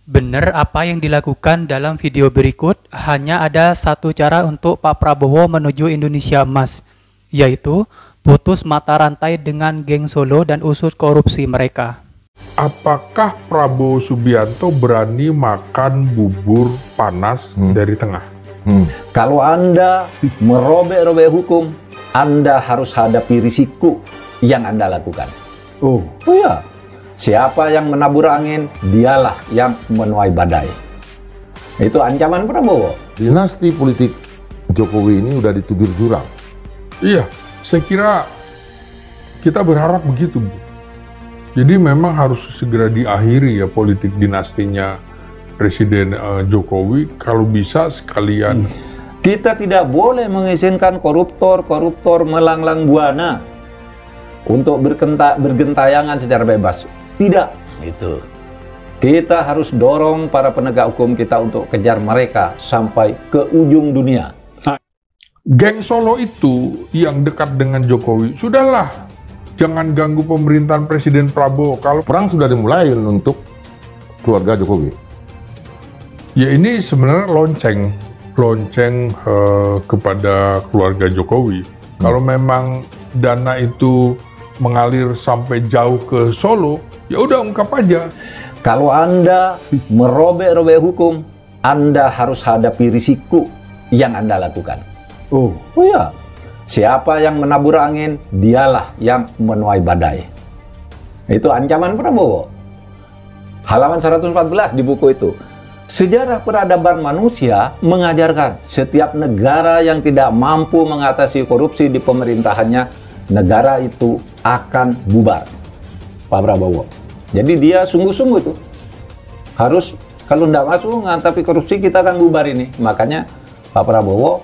Benar apa yang dilakukan dalam video berikut, hanya ada satu cara untuk Pak Prabowo menuju Indonesia Emas, yaitu putus mata rantai dengan geng Solo dan usut korupsi mereka. Apakah Prabowo Subianto berani makan bubur panas dari tengah? Kalau Anda merobek-robek hukum, Anda harus hadapi risiko yang Anda lakukan. Oh ya. Siapa yang menabur angin, dialah yang menuai badai. Itu ancaman Prabowo. Dinasti politik Jokowi ini udah ditubir jurang. Iya, saya kira kita berharap begitu, Bu. Jadi memang harus segera diakhiri ya politik dinastinya Presiden Jokowi. Kalau bisa sekalian. Kita tidak boleh mengizinkan koruptor melanglang buana untuk bergentayangan secara bebas. Tidak, itu. Kita harus dorong para penegak hukum kita untuk kejar mereka sampai ke ujung dunia. Geng Solo itu yang dekat dengan Jokowi, sudahlah, jangan ganggu pemerintahan Presiden Prabowo. Kalau Perang sudah dimulai untuk keluarga Jokowi. ya ini sebenarnya lonceng kepada keluarga Jokowi. Kalau memang dana itu mengalir sampai jauh ke Solo, ya udah ungkap aja. Kalau Anda merobek-robek hukum, Anda harus hadapi risiko yang Anda lakukan. Oh ya. Siapa yang menabur angin, dialah yang menuai badai. Itu ancaman Prabowo. Halaman 114 di buku itu. Sejarah peradaban manusia mengajarkan setiap negara yang tidak mampu mengatasi korupsi di pemerintahannya, negara itu akan bubar. Pak Prabowo. Jadi dia sungguh-sungguh tuh. Harus, kalau tidak masuk tapi korupsi, kita akan bubar ini. Makanya Pak Prabowo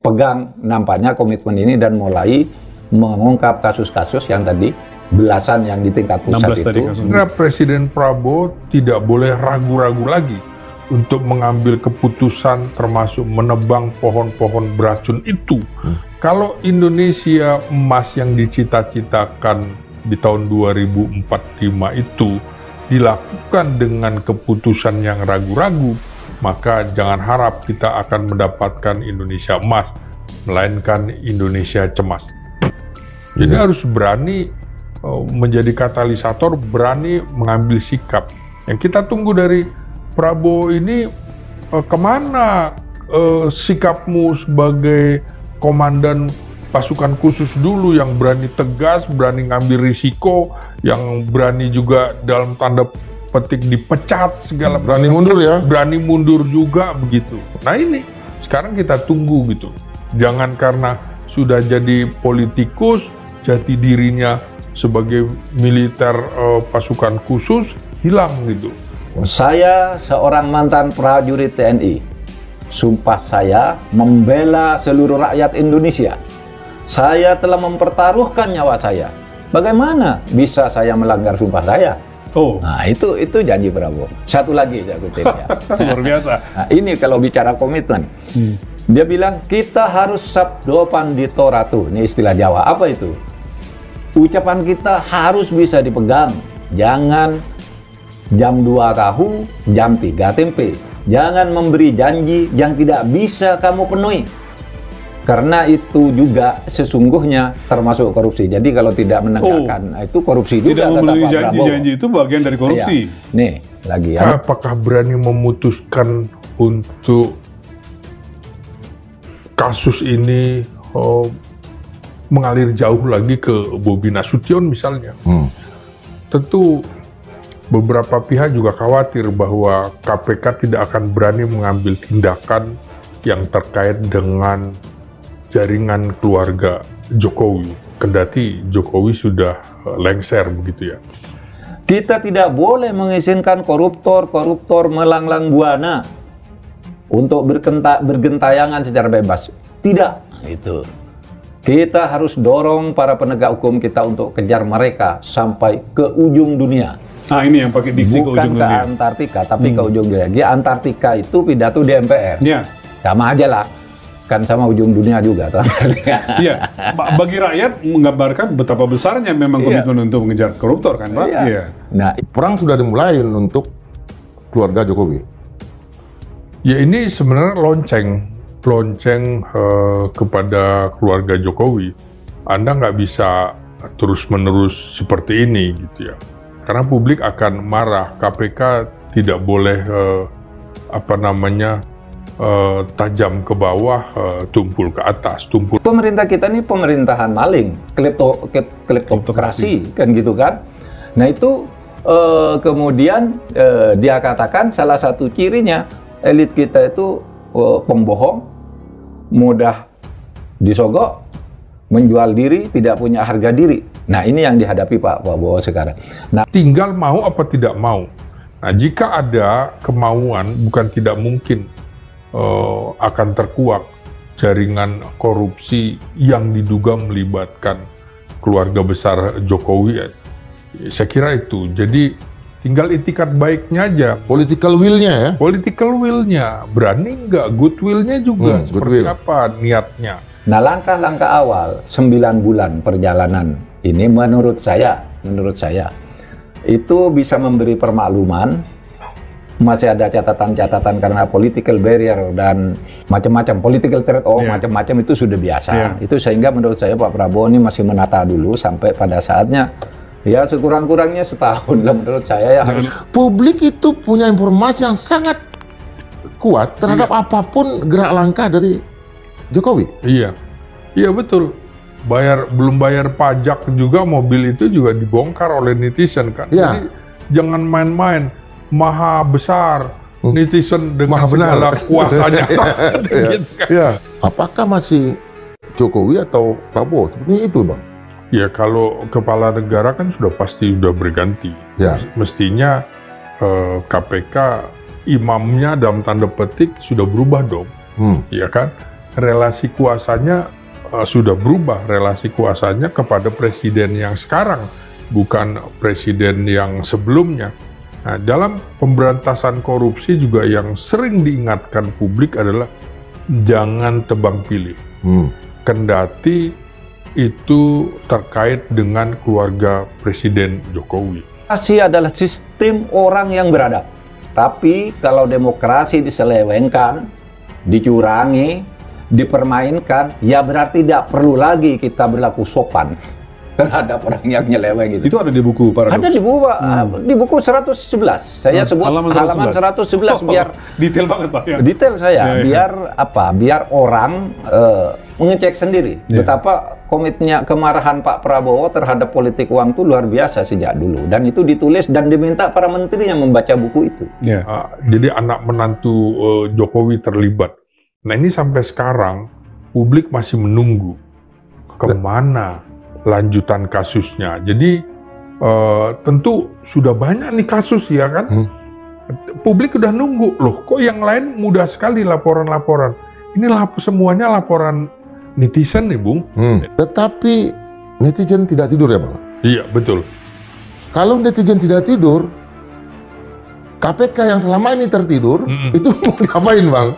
pegang nampaknya komitmen ini dan mulai mengungkap kasus-kasus yang tadi belasan yang di tingkat pusat itu. Karena Presiden Prabowo tidak boleh ragu-ragu lagi untuk mengambil keputusan termasuk menebang pohon-pohon beracun itu. Kalau Indonesia emas yang dicita-citakan di tahun 2045 itu dilakukan dengan keputusan yang ragu-ragu, maka jangan harap kita akan mendapatkan Indonesia emas, melainkan Indonesia cemas. Jadi harus berani menjadi katalisator, berani mengambil sikap. Yang kita tunggu dari Prabowo ini, kemana sikapmu sebagai komandan pasukan khusus dulu yang berani tegas, berani ngambil risiko, yang berani juga dalam tanda petik dipecat segala Berani mundur ya? Berani mundur juga begitu. Nah ini sekarang kita tunggu gitu. Jangan karena sudah jadi politikus, jati dirinya sebagai militer pasukan khusus hilang gitu. Saya seorang mantan prajurit TNI. Sumpah saya membela seluruh rakyat Indonesia. Saya telah mempertaruhkan nyawa saya. Bagaimana bisa saya melanggar sumpah saya? Oh, Nah, itu janji Prabowo. Satu lagi saya kutip ya. luar biasa. Nah, ini kalau bicara komitmen. Dia bilang kita harus sabdo pandito ratu. Ini istilah Jawa. Apa itu? Ucapan kita harus bisa dipegang. Jangan jam 2 tahu, jam 3 tempe. Jangan memberi janji yang tidak bisa kamu penuhi. Karena itu juga sesungguhnya termasuk korupsi. Jadi kalau tidak menegakkan, itu korupsi juga. Tidak memenuhi janji-janji itu bagian dari korupsi. Ya. Nih, lagi ya. Apakah berani memutuskan untuk kasus ini mengalir jauh lagi ke Bobi Nasution misalnya? Tentu beberapa pihak juga khawatir bahwa KPK tidak akan berani mengambil tindakan yang terkait dengan jaringan keluarga Jokowi. Kendati Jokowi sudah lengser begitu ya. Kita tidak boleh mengizinkan koruptor melanglang buana untuk bergentayangan secara bebas. Tidak. Itu. Kita harus dorong para penegak hukum kita untuk kejar mereka sampai ke ujung dunia. Nah, ini yang pakai diksi ke ujung Bukan ke dunia. Antartika, tapi ke ujung dunia. Di Antartika itu pidato di MPR. Ya. Sama aja lah. Kan sama ujung dunia juga. Iya. Bagi rakyat menggambarkan betapa besarnya memang komitmen untuk mengejar koruptor kan, Pak? Iya. Iya. Nah, Perang sudah dimulai untuk keluarga Jokowi? Ya ini sebenarnya lonceng kepada keluarga Jokowi. Anda nggak bisa terus-menerus seperti ini gitu ya. Karena publik akan marah. KPK tidak boleh tajam ke bawah, tumpul ke atas, tumpul. Pemerintah kita ini pemerintahan maling, kleptokrasi kan gitu kan. Nah itu kemudian dia katakan salah satu cirinya elit kita itu pembohong, mudah disogok, menjual diri, tidak punya harga diri. Nah ini yang dihadapi Pak Prabowo sekarang. Nah tinggal mau apa tidak mau. Nah jika ada kemauan, bukan tidak mungkin akan terkuak jaringan korupsi yang diduga melibatkan keluarga besar Jokowi. Saya kira itu. Jadi tinggal itikat baiknya aja. Political will-nya ya? Political will-nya. Berani nggak? Good will-nya juga. Seperti goodwill. apa niatnya. Nah langkah-langkah awal 9 bulan perjalanan ini menurut saya itu bisa memberi permakluman. Masih ada catatan-catatan karena political barrier dan macam-macam political trade-off, macam-macam itu sudah biasa. Itu sehingga menurut saya Pak Prabowo ini masih menata dulu sampai pada saatnya ya sekurang-kurangnya setahun lah menurut saya ya. Publik itu punya informasi yang sangat kuat terhadap apapun gerak langkah dari Jokowi. Iya betul. Belum bayar pajak juga, mobil itu juga dibongkar oleh netizen kan. Jadi jangan main-main. Maha besar netizen dengan segala kuasanya. Gitu kan. Apakah masih Jokowi atau Prabowo? Sepertinya itu Bang. Ya kalau kepala negara kan sudah pasti sudah berganti. Mestinya KPK imamnya dalam tanda petik sudah berubah dong. Ya kan? Relasi kuasanya sudah berubah, relasi kuasanya kepada presiden yang sekarang, bukan presiden yang sebelumnya. Nah, dalam pemberantasan korupsi juga yang sering diingatkan publik adalah jangan tebang pilih. Kendati itu terkait dengan keluarga Presiden Jokowi. Demokrasi adalah sistem orang yang beradab. Tapi kalau demokrasi diselewengkan, dicurangi, dipermainkan, ya berarti tidak perlu lagi kita berlaku sopan terhadap orang yang nyeleweng gitu. Itu ada di buku Paradoks? Ada di buku, di buku 111. Saya sebut halaman 111 biar detail banget Pak ya. Detail saya, biar apa? Biar orang mengecek sendiri betapa komitmennya kemarahan Pak Prabowo terhadap politik uang itu luar biasa sejak dulu, dan itu ditulis dan diminta para menteri yang membaca buku itu. Jadi anak menantu Jokowi terlibat. Nah ini sampai sekarang publik masih menunggu kemana lanjutan kasusnya. Jadi tentu sudah banyak nih kasus ya kan. Publik udah nunggu, loh kok yang lain mudah sekali laporan-laporan. Ini semuanya laporan netizen nih Bung. Tetapi netizen tidak tidur ya Bang? Iya betul. Kalau netizen tidak tidur, KPK yang selama ini tertidur, itu mau ngapain Bang?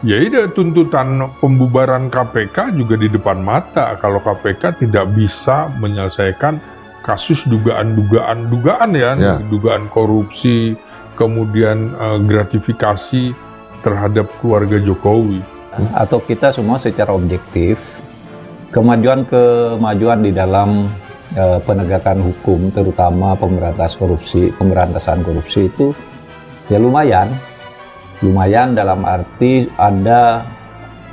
Ya ini tuntutan pembubaran KPK juga di depan mata. Kalau KPK tidak bisa menyelesaikan kasus dugaan ya, dugaan korupsi, kemudian gratifikasi terhadap keluarga Jokowi. Atau kita semua secara objektif, kemajuan di dalam penegakan hukum, terutama pemberantasan korupsi itu ya lumayan dalam arti ada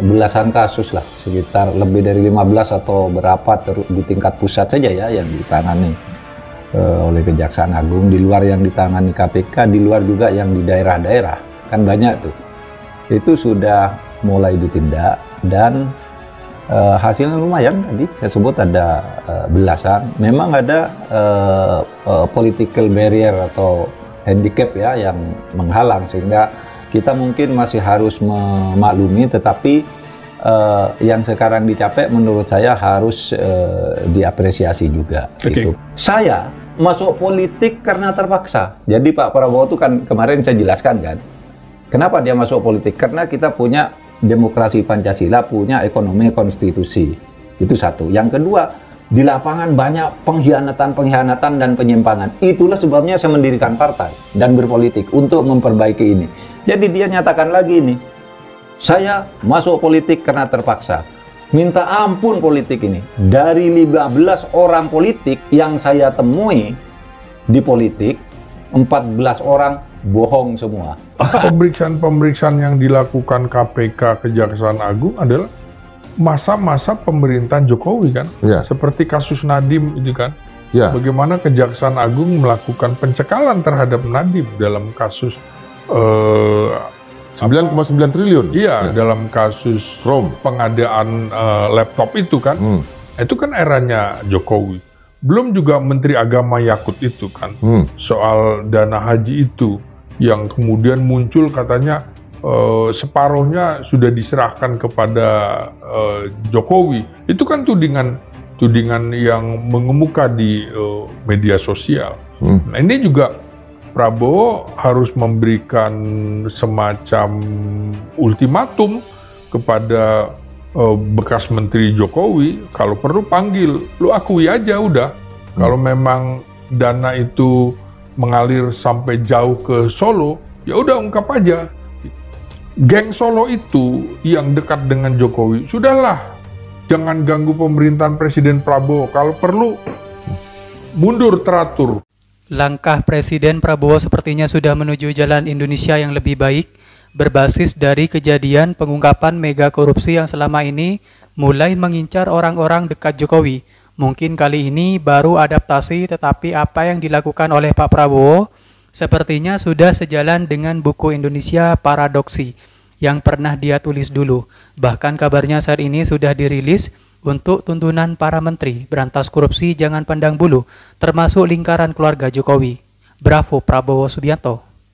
belasan kasus lah, sekitar lebih dari 15 atau berapa di tingkat pusat saja ya yang ditangani oleh Kejaksaan Agung, di luar yang ditangani KPK, di luar juga yang di daerah-daerah, kan banyak tuh. Itu sudah mulai ditindak dan hasilnya lumayan. Tadi saya sebut ada belasan. Memang ada political barrier atau handicap ya yang menghalang, sehingga kita mungkin masih harus memaklumi, tetapi yang sekarang dicapai menurut saya harus diapresiasi juga. Gitu. Saya masuk politik karena terpaksa. Jadi Pak Prabowo itu kan kemarin saya jelaskan kan, kenapa dia masuk politik? Karena kita punya demokrasi Pancasila, punya ekonomi konstitusi. Itu satu. Yang kedua, Di lapangan banyak pengkhianatan dan penyimpangan. Itulah sebabnya saya mendirikan partai dan berpolitik untuk memperbaiki ini. Jadi dia nyatakan lagi ini, saya masuk politik karena terpaksa. Minta ampun politik ini. Dari 15 orang politik yang saya temui di politik, 14 orang bohong semua. Pemeriksaan-pemeriksaan yang dilakukan KPK Kejaksaan Agung adalah masa-masa pemerintahan Jokowi kan, Ya. seperti kasus Nadiem itu kan, Ya. bagaimana Kejaksaan Agung melakukan pencekalan terhadap Nadiem dalam kasus 9,9 triliun. iya dalam kasus Chrome. pengadaan laptop itu kan, itu kan eranya Jokowi. Belum juga Menteri Agama Yakut itu kan, soal dana haji itu yang kemudian muncul katanya separuhnya sudah diserahkan kepada Jokowi. Itu kan tudingan yang mengemuka di media sosial. Nah, ini juga Prabowo harus memberikan semacam ultimatum kepada bekas Menteri Jokowi, kalau perlu panggil, lu akui aja udah. Kalau memang dana itu mengalir sampai jauh ke Solo, ya udah ungkap aja. Geng Solo itu yang dekat dengan Jokowi, sudahlah, jangan ganggu pemerintahan Presiden Prabowo. Kalau perlu mundur teratur. Langkah Presiden Prabowo sepertinya sudah menuju jalan Indonesia yang lebih baik, berbasis dari kejadian pengungkapan mega korupsi yang selama ini mulai mengincar orang-orang dekat Jokowi. Mungkin kali ini baru adaptasi, tetapi apa yang dilakukan oleh Pak Prabowo sepertinya sudah sejalan dengan buku Indonesia Paradoksi yang pernah dia tulis dulu. Bahkan kabarnya saat ini sudah dirilis untuk tuntunan para menteri berantas korupsi jangan pandang bulu, termasuk lingkaran keluarga Jokowi. Bravo Prabowo Subianto.